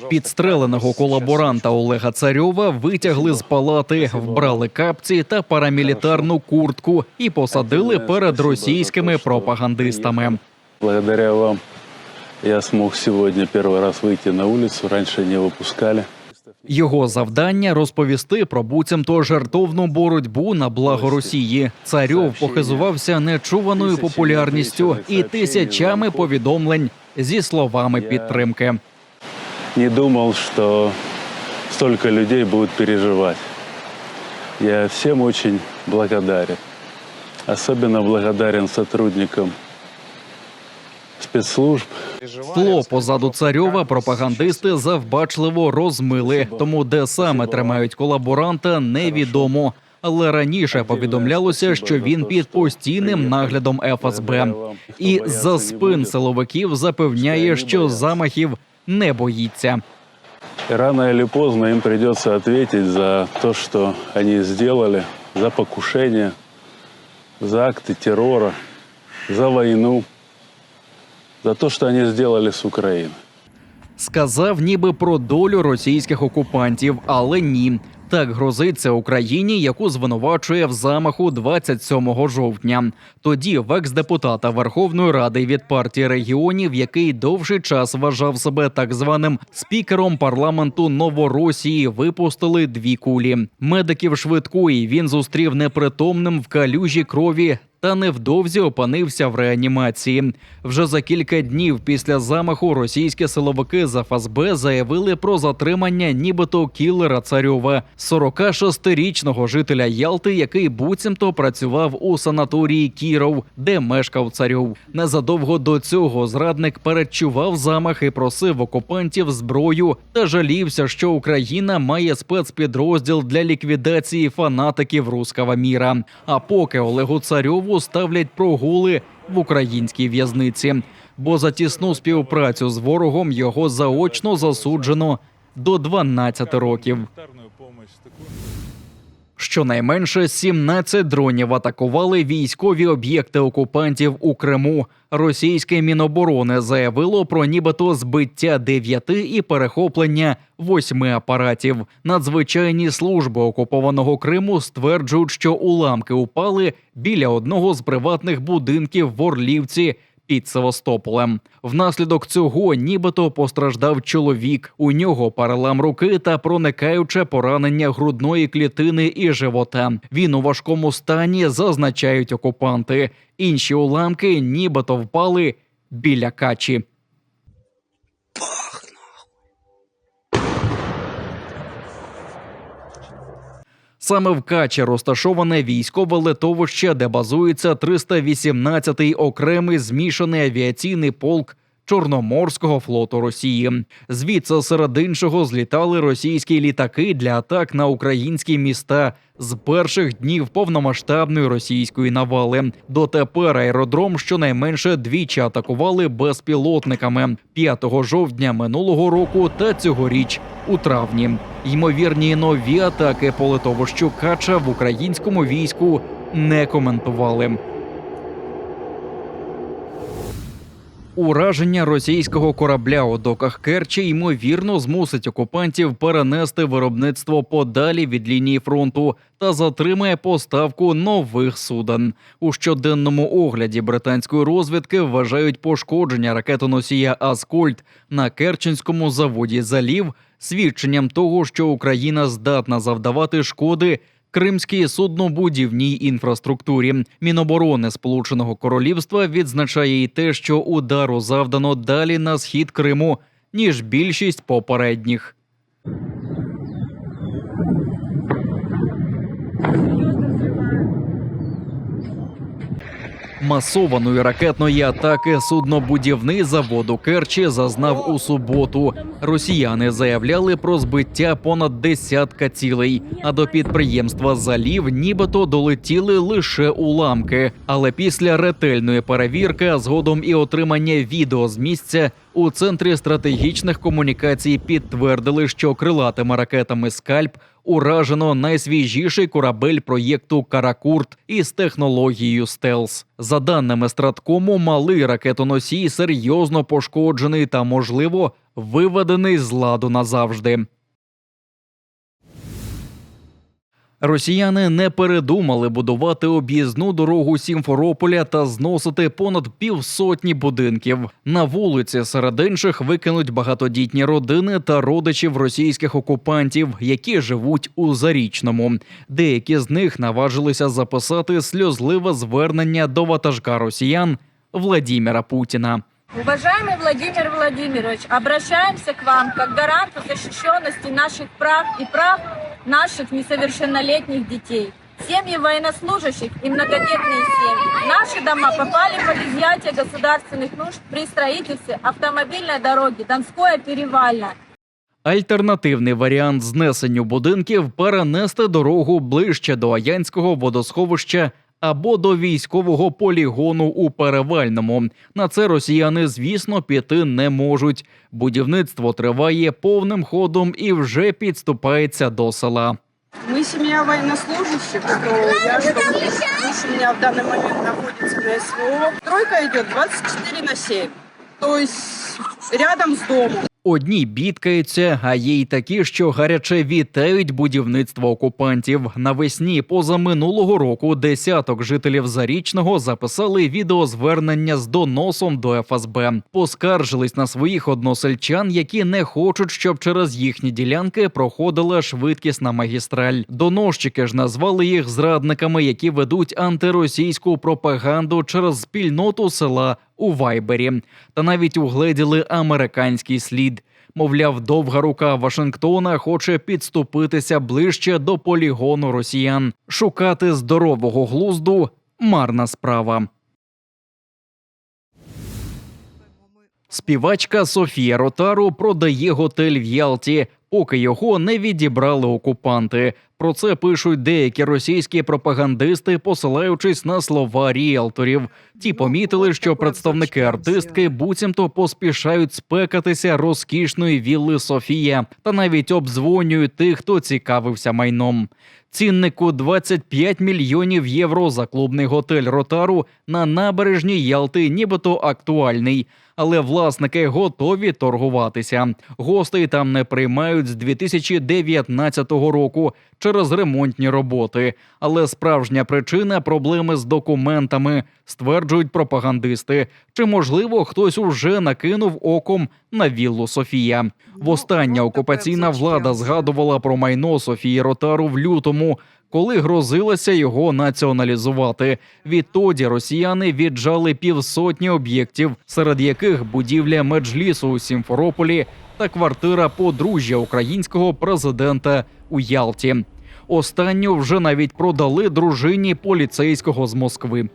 Підстреленого колаборанта Олега Царьова витягли з палати, вбрали капці та парамілітарну куртку і посадили перед російськими пропагандистами. Благодаря вам я смог сьогодні перший раз вийти на вулицю, раніше не випускали. Його завдання – розповісти про буцімто жертовну боротьбу на благо Росії. Царьов похизувався нечуваною популярністю і тисячами повідомлень зі словами підтримки. Не думав, що стільки людей будуть переживати. Я всім дуже благодарен. Особенно благодарен сотрудникам спецслужб. Тло позаду Царьова пропагандисти завбачливо розмили, тому де саме тримають колаборанта – невідомо. Але раніше повідомлялося, що він під постійним наглядом ФСБ. І з-за спин силовиків запевняє, що замахів не боїться. Рано или поздно им придется ответить за то, что они сделали, за покушение, за акты террора, за войну, за то, что они сделали с Украиной. Сказав ніби про долю російських окупантів, але ні. Так грозиться Україні, яку звинувачує в замаху 27 жовтня. Тоді в екс-депутата Верховної Ради від партії регіонів, який довший час вважав себе так званим спікером парламенту Новоросії, випустили 2 кулі. Медиків швидкої він зустрів непритомним в калюжі крові та невдовзі опинився в реанімації. Вже за кілька днів після замаху російські силовики з ФСБ заявили про затримання нібито кілера Царьова, 46-річного жителя Ялти, який буцімто працював у санаторії Кіров, де мешкав Царьов. Незадовго до цього зрадник передчував замах і просив окупантів зброю та жалівся, що Україна має спецпідрозділ для ліквідації фанатиків руського міра. А поки Олегу Царьову ставлять прогули в українській в'язниці, бо за тісну співпрацю з ворогом його заочно засуджено до 12 років. Щонайменше 17 дронів атакували військові об'єкти окупантів у Криму. Російське Міноборони заявило про нібито збиття 9 і перехоплення 8 апаратів. Надзвичайні служби окупованого Криму стверджують, що уламки упали біля одного з приватних будинків в Орлівці під Севастополем. Внаслідок цього нібито постраждав чоловік. У нього перелам руки та проникаюче поранення грудної клітини і живота. Він у важкому стані, зазначають окупанти. Інші уламки нібито впали біля Качі. Саме в Качі розташоване військове литовище, де базується 318-й окремий змішаний авіаційний полк Чорноморського флоту Росії. Звідси серед іншого злітали російські літаки для атак на українські міста з перших днів повномасштабної російської навали. Дотепер аеродром щонайменше двічі атакували безпілотниками – 5 жовтня минулого року та цьогоріч у травні. Ймовірні нові атаки по литовищу Кача в українському війську не коментували. Ураження російського корабля у доках Керчі ймовірно змусить окупантів перенести виробництво подалі від лінії фронту та затримає поставку нових суден. У щоденному огляді британської розвідки вважають пошкодження ракетоносія «Аскольд» на Керченському заводі «Залів» свідченням того, що Україна здатна завдавати шкоди кримській суднобудівній інфраструктурі. Міноборони Сполученого Королівства відзначає і те, що удару завдано далі на схід Криму, ніж більшість попередніх. Масованої ракетної атаки суднобудівний завод у Керчі зазнав у суботу. Росіяни заявляли про збиття понад десятка цілей, а до підприємства «Залів» нібито долетіли лише уламки. Але після ретельної перевірки, а згодом і отримання відео з місця, у Центрі стратегічних комунікацій підтвердили, що крилатими ракетами «Скальп» уражено найсвіжіший корабель проєкту «Каракурт» із технологією стелс. За даними Страткому, малий ракетоносій серйозно пошкоджений та, можливо, виведений з ладу назавжди. Росіяни не передумали будувати об'їзну дорогу Сімферополя та зносити понад 500 будинків. На вулиці серед інших викинуть багатодітні родини та родичів російських окупантів, які живуть у Зарічному. Деякі з них наважилися записати сльозливе звернення до ватажка росіян Владимира Путіна. Уважаемый Владимир Владимирович, обращаемся к вам как гаранту защищенности наших прав и прав наших несовершеннолетних детей. Семьи военнослужащих и многодетные семьи. Наши дома попали под изъятие государственных нужд при строительстве автомобильной дороги Донское-Перевальное. Альтернативний варіант знесенню будинків – перенести дорогу ближче до Аянського водосховища або до військового полігону у Перевальному. На це росіяни, звісно, піти не можуть. Будівництво триває повним ходом і вже підступається до села. Мы семья военнослужащих, то я что муж у меня в данный момент находится на СВО. Стройка идет 24/7, то есть рядом с домом. Одні бідкаються, а є й такі, що гаряче вітають будівництво окупантів. Навесні позаминулого року десяток жителів Зарічного записали відеозвернення з доносом до ФСБ. Поскаржились на своїх односельчан, які не хочуть, щоб через їхні ділянки проходила швидкісна магістраль. Доносчики ж назвали їх зрадниками, які ведуть антиросійську пропаганду через спільноту села у Вайбері. Та навіть угледіли американський слід. Мовляв, довга рука Вашингтона хоче підступитися ближче до полігону росіян. Шукати здорового глузду – марна справа. Співачка Софія Ротару продає готель в Ялті, поки його не відібрали окупанти. Про це пишуть деякі російські пропагандисти, посилаючись на слова ріелторів. Ті помітили, що представники артистки буцімто поспішають спекатися розкішної вілли Софія та навіть обдзвонюють тих, хто цікавився майном. Ціннику 25 мільйонів євро за клубний готель Ротару на набережній Ялти нібито актуальний. Але власники готові торгуватися. Гостей там не приймають з 2019 року через ремонтні роботи. Але справжня причина – проблеми з документами, стверджують пропагандисти. Чи, можливо, хтось уже накинув оком на віллу Софія? Востаннє окупаційна влада згадувала про майно Софії Ротару в лютому, коли грозилася його націоналізувати. Відтоді росіяни віджали 500 об'єктів, серед яких будівля меджлісу у Сімферополі та квартира подружжя українського президента у Ялті. Останню вже навіть продали дружині поліцейського з Москви.